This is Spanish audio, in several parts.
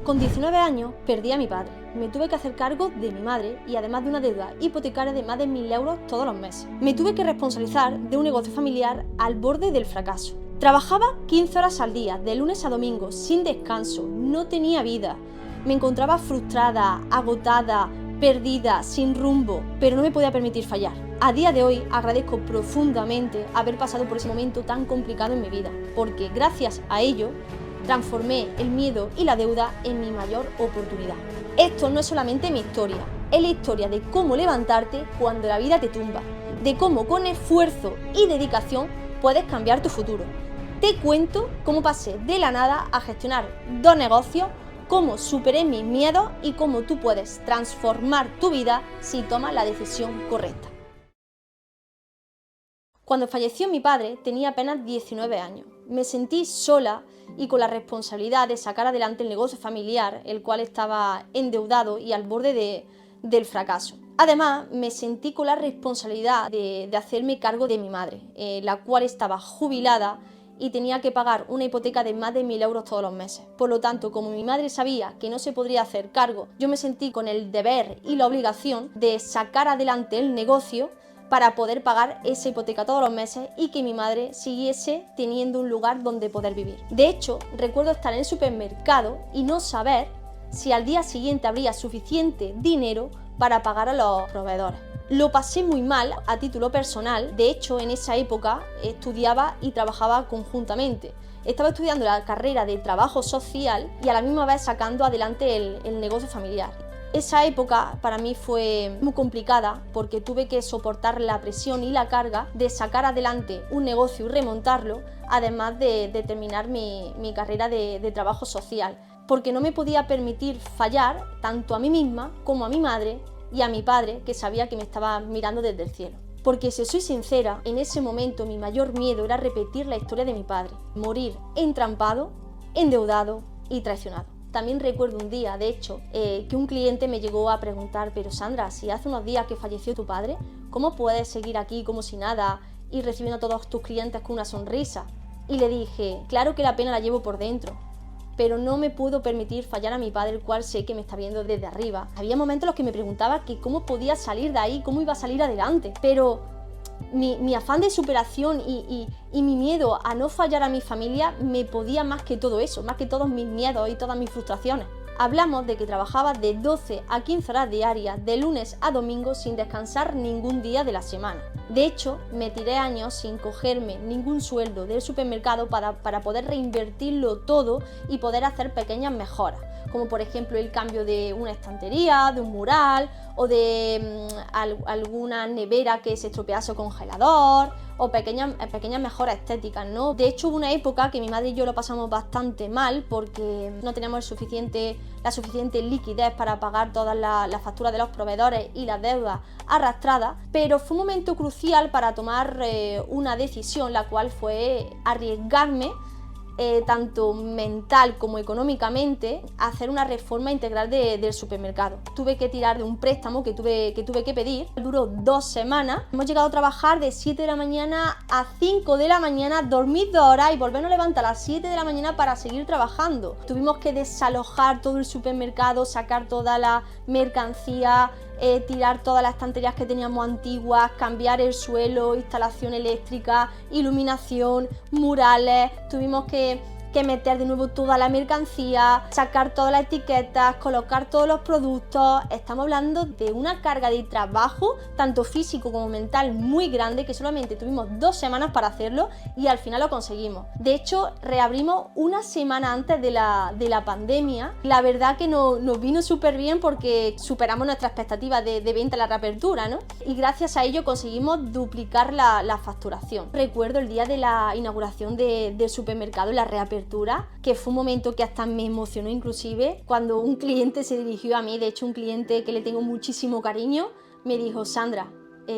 Con 19 años perdí a mi padre, me tuve que hacer cargo de mi madre y además de una deuda hipotecaria de más de 1000 euros todos los meses. Me tuve que responsabilizar de un negocio familiar al borde del fracaso. Trabajaba 15 horas al día, de lunes a domingo, sin descanso, no tenía vida. Me encontraba frustrada, agotada, perdida, sin rumbo, pero no me podía permitir fallar. A día de hoy agradezco profundamente haber pasado por ese momento tan complicado en mi vida, porque gracias a ello transformé el miedo y la deuda en mi mayor oportunidad. Esto no es solamente mi historia, es la historia de cómo levantarte cuando la vida te tumba, de cómo con esfuerzo y dedicación puedes cambiar tu futuro. Te cuento cómo pasé de la nada a gestionar 2 negocios, cómo superé mis miedos y cómo tú puedes transformar tu vida si tomas la decisión correcta. Cuando falleció mi padre tenía apenas 19 años. Me sentí sola y con la responsabilidad de sacar adelante el negocio familiar, el cual estaba endeudado y al borde del fracaso. Además, me sentí con la responsabilidad de hacerme cargo de mi madre, la cual estaba jubilada y tenía que pagar una hipoteca de más de 1000 euros todos los meses. Por lo tanto, como mi madre sabía que no se podría hacer cargo, yo me sentí con el deber y la obligación de sacar adelante el negocio para poder pagar esa hipoteca todos los meses y que mi madre siguiese teniendo un lugar donde poder vivir. De hecho, recuerdo estar en el supermercado y no saber si al día siguiente habría suficiente dinero para pagar a los proveedores. Lo pasé muy mal a título personal. De hecho, en esa época estudiaba y trabajaba conjuntamente. Estaba estudiando la carrera de trabajo social y a la misma vez sacando adelante el negocio familiar. Esa época para mí fue muy complicada porque tuve que soportar la presión y la carga de sacar adelante un negocio y remontarlo, además de terminar mi carrera de trabajo social, porque no me podía permitir fallar tanto a mí misma como a mi madre y a mi padre, que sabía que me estaba mirando desde el cielo. Porque si soy sincera, en ese momento mi mayor miedo era repetir la historia de mi padre, morir entrampado, endeudado y traicionado. También recuerdo un día, de hecho, que un cliente me llegó a preguntar: pero Sandra, si hace unos días que falleció tu padre, ¿cómo puedes seguir aquí como si nada y recibiendo a todos tus clientes con una sonrisa? Y le dije: claro que la pena la llevo por dentro, pero no me puedo permitir fallar a mi padre, el cual sé que me está viendo desde arriba. Había momentos en los que me preguntaba que cómo podía salir de ahí, cómo iba a salir adelante, pero mi afán de superación y mi miedo a no fallar a mi familia me podía más que todo eso, más que todos mis miedos y todas mis frustraciones. Hablamos de que trabajaba de 12 a 15 horas diarias, de lunes a domingo, sin descansar ningún día de la semana. De hecho, me tiré años sin cogerme ningún sueldo del supermercado para poder reinvertirlo todo y poder hacer pequeñas mejoras, como por ejemplo el cambio de una estantería, de un mural o de alguna nevera que se estropease o congelador, o pequeñas mejoras estéticas, ¿no? De hecho, hubo una época que mi madre y yo lo pasamos bastante mal porque no teníamos la suficiente liquidez para pagar todas las facturas de los proveedores y las deudas arrastradas, pero fue un momento crucial para tomar una decisión, la cual fue arriesgarme tanto mental como económicamente, a hacer una reforma integral del supermercado. Tuve que tirar de un préstamo que tuve que pedir. Duró 2 semanas. Hemos llegado a trabajar de 7 de la mañana a 5 de la mañana, dormir 2 horas y volvernos a levantar a las 7 de la mañana para seguir trabajando. Tuvimos que desalojar todo el supermercado, sacar toda la mercancía, tirar todas las estanterías que teníamos antiguas, cambiar el suelo, instalación eléctrica, iluminación, murales. Tuvimos que meter de nuevo toda la mercancía, sacar todas las etiquetas, colocar todos los productos. Estamos hablando de una carga de trabajo, tanto físico como mental, muy grande, que solamente tuvimos 2 semanas para hacerlo y al final lo conseguimos. De hecho, reabrimos una semana antes de la pandemia. La verdad que nos vino súper bien porque superamos nuestra expectativa de venta en la reapertura, ¿no? Y gracias a ello conseguimos duplicar la facturación. Recuerdo el día de la inauguración del supermercado, la reapertura, que fue un momento que hasta me emocionó, inclusive cuando un cliente se dirigió a mí. De hecho, un cliente que le tengo muchísimo cariño me dijo: Sandra,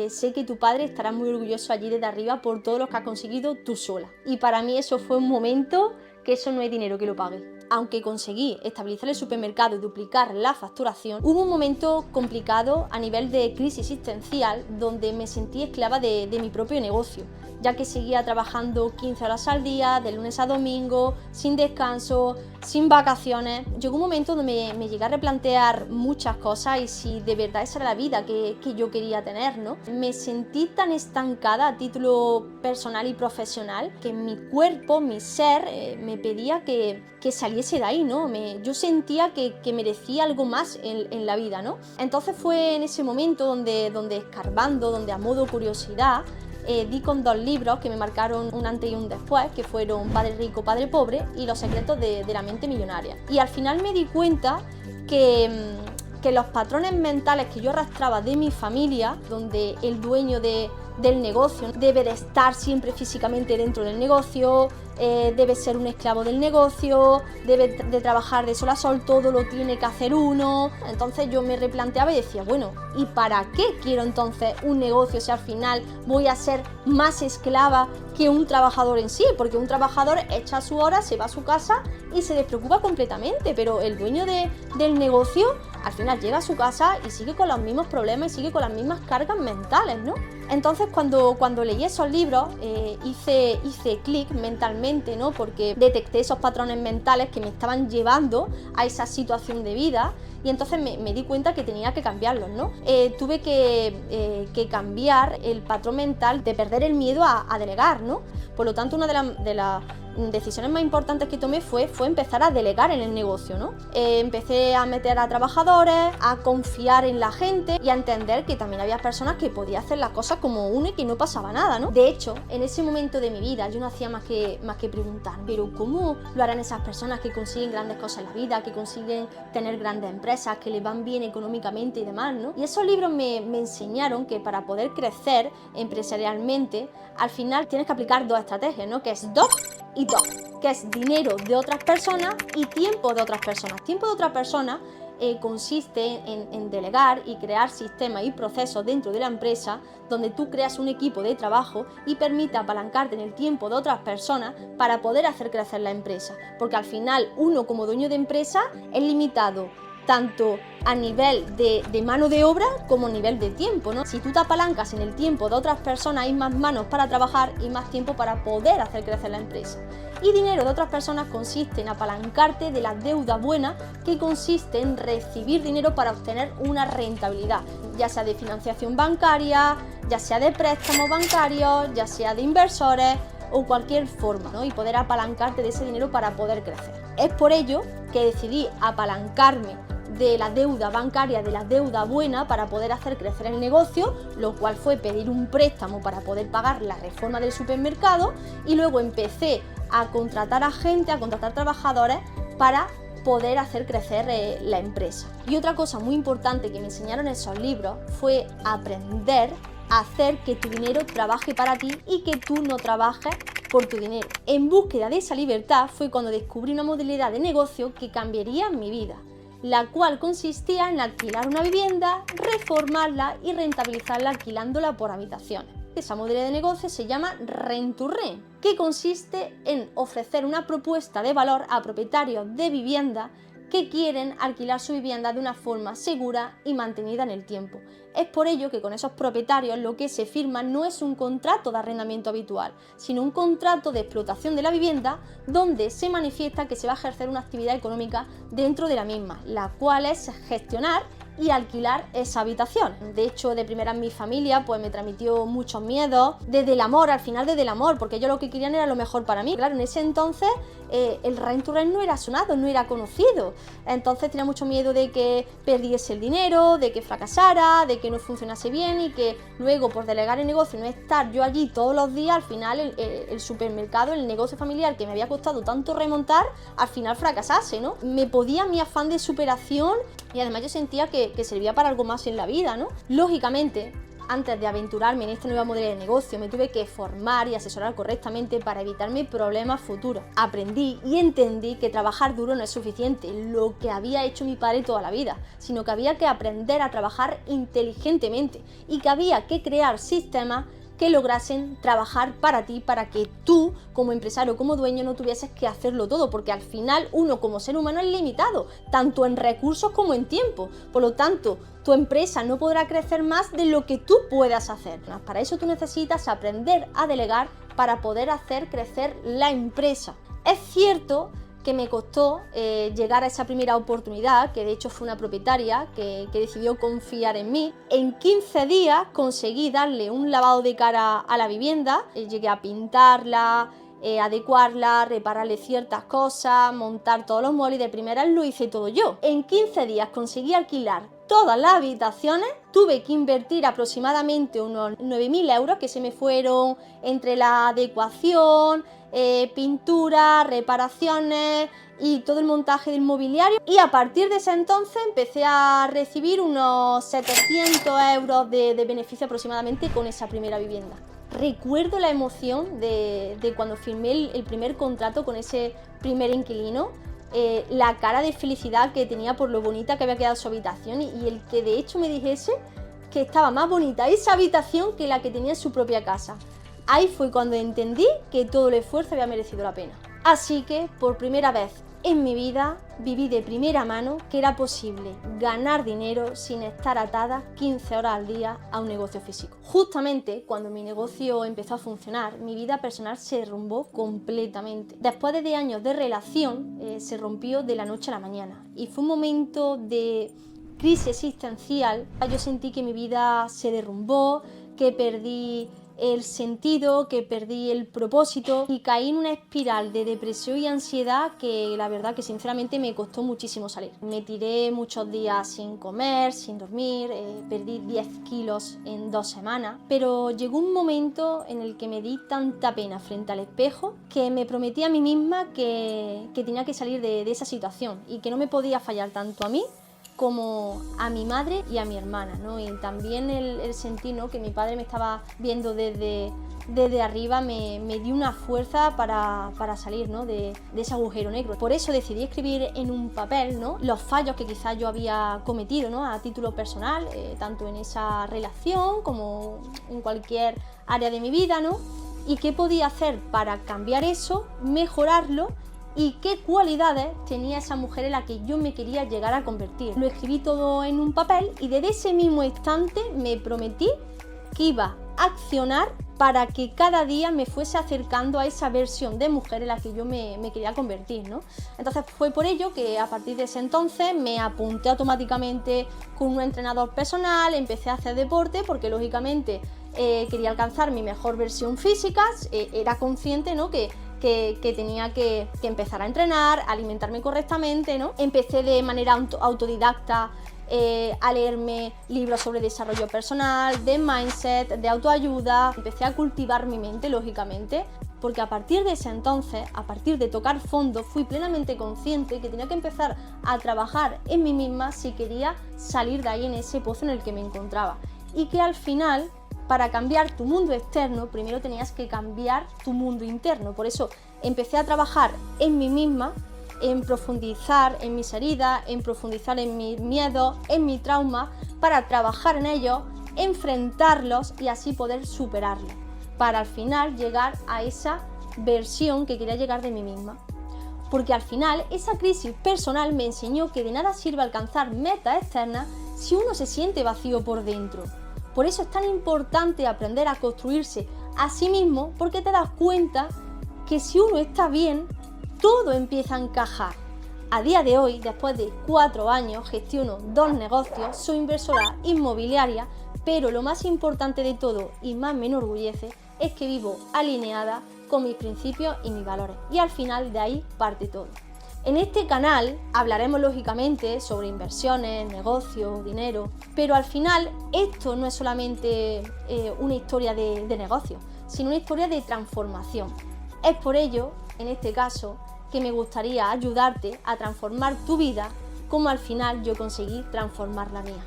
sé que tu padre estará muy orgulloso allí desde arriba por todo lo que has conseguido tú sola. Y para mí eso fue un momento que eso no hay dinero que lo pague. Aunque conseguí estabilizar el supermercado y duplicar la facturación, hubo un momento complicado a nivel de crisis existencial donde me sentí esclava de mi propio negocio. ya que seguía trabajando 15 horas al día, de lunes a domingo, sin descanso, sin vacaciones. Llegó un momento donde me llegué a replantear muchas cosas y si de verdad esa era la vida que yo quería tener, ¿no? Me sentí tan estancada a título personal y profesional que mi cuerpo, mi ser, me pedía que saliese de ahí, ¿no? Yo sentía que merecía algo más en la vida, ¿no? Entonces fue en ese momento donde escarbando, donde a modo curiosidad, di con 2 libros que me marcaron un antes y un después, que fueron Padre Rico, Padre Pobre y Los secretos de la mente millonaria. Y al final me di cuenta que los patrones mentales que yo arrastraba de mi familia, donde el dueño del negocio debe de estar siempre físicamente dentro del negocio, debe ser un esclavo del negocio, debe de trabajar de sol a sol, todo lo tiene que hacer uno. Entonces yo me replanteaba y decía, bueno, ¿y para qué quiero entonces un negocio si al final voy a ser más esclava que un trabajador en sí? Porque un trabajador echa su hora, se va a su casa y se despreocupa completamente, pero el dueño del negocio al final llega a su casa y sigue con los mismos problemas y sigue con las mismas cargas mentales, ¿no? Entonces cuando leí esos libros hice clic mentalmente, ¿no? Porque detecté esos patrones mentales que me estaban llevando a esa situación de vida y entonces me di cuenta que tenía que cambiarlos, ¿no? Tuve que cambiar el patrón mental de perder el miedo a delegar, ¿no? Por lo tanto, una de las decisiones más importantes que tomé fue empezar a delegar en el negocio, ¿no? Empecé a meter a trabajadores, a confiar en la gente y a entender que también había personas que podían hacer las cosas como uno y que no pasaba nada, ¿no? De hecho, en ese momento de mi vida yo no hacía más que preguntar, pero ¿cómo lo harán esas personas que consiguen grandes cosas en la vida, que consiguen tener grandes empresas, que les van bien económicamente y demás, ¿no? Y esos libros me enseñaron que para poder crecer empresarialmente, al final tienes que aplicar 2 estrategias, ¿no? Que es DOC y DOC, que es dinero de otras personas y tiempo de otras personas. Tiempo de otras personas consiste en delegar y crear sistemas y procesos dentro de la empresa donde tú creas un equipo de trabajo y permite apalancarte en el tiempo de otras personas para poder hacer crecer la empresa, porque al final uno como dueño de empresa es limitado tanto a nivel de mano de obra como a nivel de tiempo, ¿no? Si tú te apalancas en el tiempo de otras personas hay más manos para trabajar y más tiempo para poder hacer crecer la empresa. Y dinero de otras personas consiste en apalancarte de la deuda buena, que consiste en recibir dinero para obtener una rentabilidad, ya sea de financiación bancaria, ya sea de préstamos bancarios, ya sea de inversores o cualquier forma, ¿no? Y poder apalancarte de ese dinero para poder crecer. Es por ello que decidí apalancarme de la deuda bancaria, de la deuda buena, para poder hacer crecer el negocio, lo cual fue pedir un préstamo para poder pagar la reforma del supermercado y luego empecé a contratar a gente, a contratar trabajadores para poder hacer crecer la empresa. Y otra cosa muy importante que me enseñaron esos libros fue aprender a hacer que tu dinero trabaje para ti y que tú no trabajes por tu dinero. En búsqueda de esa libertad fue cuando descubrí una modalidad de negocio que cambiaría mi vida, la cual consistía en alquilar una vivienda, reformarla y rentabilizarla alquilándola por habitaciones. Esa modalidad de negocio se llama Rent to Rent, que consiste en ofrecer una propuesta de valor a propietarios de vivienda que quieren alquilar su vivienda de una forma segura y mantenida en el tiempo. Es por ello que con esos propietarios lo que se firma no es un contrato de arrendamiento habitual, sino un contrato de explotación de la vivienda donde se manifiesta que se va a ejercer una actividad económica dentro de la misma, la cual es gestionar y alquilar esa habitación. De hecho, de primera en mi familia pues me transmitió muchos miedos, desde el amor, al final desde el amor, porque ellos lo que querían era lo mejor para mí. Claro, en ese entonces el Rent to Rent no era sonado, no era conocido, entonces tenía mucho miedo de que perdiese el dinero, de que fracasara, de que no funcionase bien y que luego por delegar el negocio y no estar yo allí todos los días, al final el supermercado, el negocio familiar que me había costado tanto remontar, al final fracasase, ¿no? Me podía mi afán de superación y además yo sentía que servía para algo más en la vida, ¿no? Lógicamente, antes de aventurarme en esta nueva modalidad de negocio, me tuve que formar y asesorar correctamente para evitarme problemas futuros. Aprendí y entendí que trabajar duro no es suficiente, lo que había hecho mi padre toda la vida, sino que había que aprender a trabajar inteligentemente y que había que crear sistemas que lograsen trabajar para ti, para que tú, como empresario, como dueño, no tuvieses que hacerlo todo, porque al final uno como ser humano es limitado, tanto en recursos como en tiempo. Por lo tanto, tu empresa no podrá crecer más de lo que tú puedas hacer. Para eso tú necesitas aprender a delegar para poder hacer crecer la empresa. Es cierto que me costó llegar a esa primera oportunidad, que de hecho fue una propietaria que decidió confiar en mí. En 15 días conseguí darle un lavado de cara a la vivienda, llegué a pintarla, adecuarla, repararle ciertas cosas, montar todos los muebles, y de primeras lo hice todo yo. En 15 días conseguí alquilar todas las habitaciones, tuve que invertir aproximadamente unos 9.000 euros que se me fueron entre la adecuación, pintura, reparaciones y todo el montaje del mobiliario, y a partir de ese entonces empecé a recibir unos 700 euros de beneficio aproximadamente con esa primera vivienda. Recuerdo la emoción de cuando firmé el primer contrato con ese primer inquilino, la cara de felicidad que tenía por lo bonita que había quedado su habitación, y el que de hecho me dijese que estaba más bonita esa habitación que la que tenía en su propia casa. Ahí fue cuando entendí que todo el esfuerzo había merecido la pena. Así que por primera vez en mi vida viví de primera mano que era posible ganar dinero sin estar atada 15 horas al día a un negocio físico. Justamente cuando mi negocio empezó a funcionar, mi vida personal se derrumbó completamente. Después de 10 años de relación, se rompió de la noche a la mañana, y fue un momento de crisis existencial. Yo sentí que mi vida se derrumbó, que perdí el sentido, que perdí el propósito, y caí en una espiral de depresión y ansiedad que la verdad que sinceramente me costó muchísimo salir. Me tiré muchos días sin comer, sin dormir, perdí 10 kilos en 2 semanas, pero llegó un momento en el que me di tanta pena frente al espejo que me prometí a mí misma que tenía que salir de esa situación y que no me podía fallar tanto a mí como a mi madre y a mi hermana, ¿no? Y también el sentir, ¿no?, que mi padre me estaba viendo desde arriba me dio una fuerza para salir, ¿no?, de ese agujero negro. Por eso decidí escribir en un papel, ¿no?, los fallos que quizás yo había cometido, ¿no?, a título personal, tanto en esa relación como en cualquier área de mi vida, ¿no?, y qué podía hacer para cambiar eso, mejorarlo, y qué cualidades tenía esa mujer en la que yo me quería llegar a convertir. Lo escribí todo en un papel, y desde ese mismo instante me prometí que iba a accionar para que cada día me fuese acercando a esa versión de mujer en la que yo me quería convertir, ¿no? Entonces fue por ello que a partir de ese entonces me apunté automáticamente con un entrenador personal, empecé a hacer deporte porque lógicamente quería alcanzar mi mejor versión física, era consciente, ¿no?, que tenía que empezar a entrenar, a alimentarme correctamente, ¿no? Empecé de manera autodidacta a leerme libros sobre desarrollo personal, de mindset, de autoayuda. Empecé a cultivar mi mente, lógicamente, porque a partir de ese entonces, a partir de tocar fondo, fui plenamente consciente que tenía que empezar a trabajar en mí misma si quería salir de ahí, en ese pozo en el que me encontraba, y que al final, para cambiar tu mundo externo, primero tenías que cambiar tu mundo interno. Por eso empecé a trabajar en mí misma, en profundizar en mis heridas, en profundizar en mis miedos, en mi trauma, para trabajar en ellos, enfrentarlos y así poder superarlos, para al final llegar a esa versión que quería llegar de mí misma. Porque al final esa crisis personal me enseñó que de nada sirve alcanzar metas externas si uno se siente vacío por dentro. Por eso es tan importante aprender a construirse a sí mismo, porque te das cuenta que si uno está bien, todo empieza a encajar. A día de hoy, después de 4 años, gestiono 2 negocios, soy inversora inmobiliaria, pero lo más importante de todo y más me enorgullece es que vivo alineada con mis principios y mis valores, y al final de ahí parte todo. En este canal hablaremos lógicamente sobre inversiones, negocios, dinero, pero al final esto no es solamente una historia de negocio, sino una historia de transformación. Es por ello, en este caso, que me gustaría ayudarte a transformar tu vida como al final yo conseguí transformar la mía.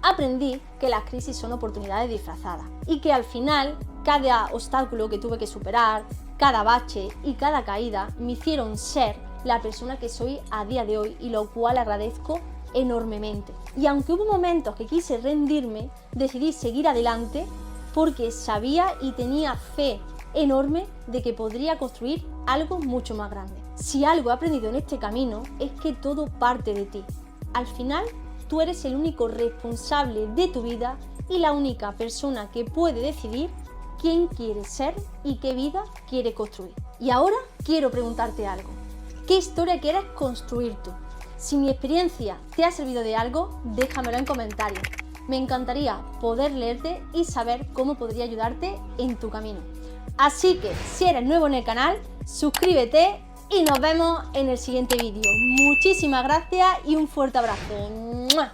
Aprendí que las crisis son oportunidades disfrazadas y que al final cada obstáculo que tuve que superar, cada bache y cada caída me hicieron ser la persona que soy a día de hoy, y lo cual agradezco enormemente. Y aunque hubo momentos que quise rendirme, decidí seguir adelante porque sabía y tenía fe enorme de que podría construir algo mucho más grande. Si algo he aprendido en este camino es que todo parte de ti. Al final, tú eres el único responsable de tu vida y la única persona que puede decidir quién quieres ser y qué vida quiere construir. Y ahora quiero preguntarte algo. ¿Qué historia quieres construir tú? Si mi experiencia te ha servido de algo, déjamelo en comentarios. Me encantaría poder leerte y saber cómo podría ayudarte en tu camino. Así que, si eres nuevo en el canal, suscríbete y nos vemos en el siguiente vídeo. Muchísimas gracias y un fuerte abrazo. ¡Mua!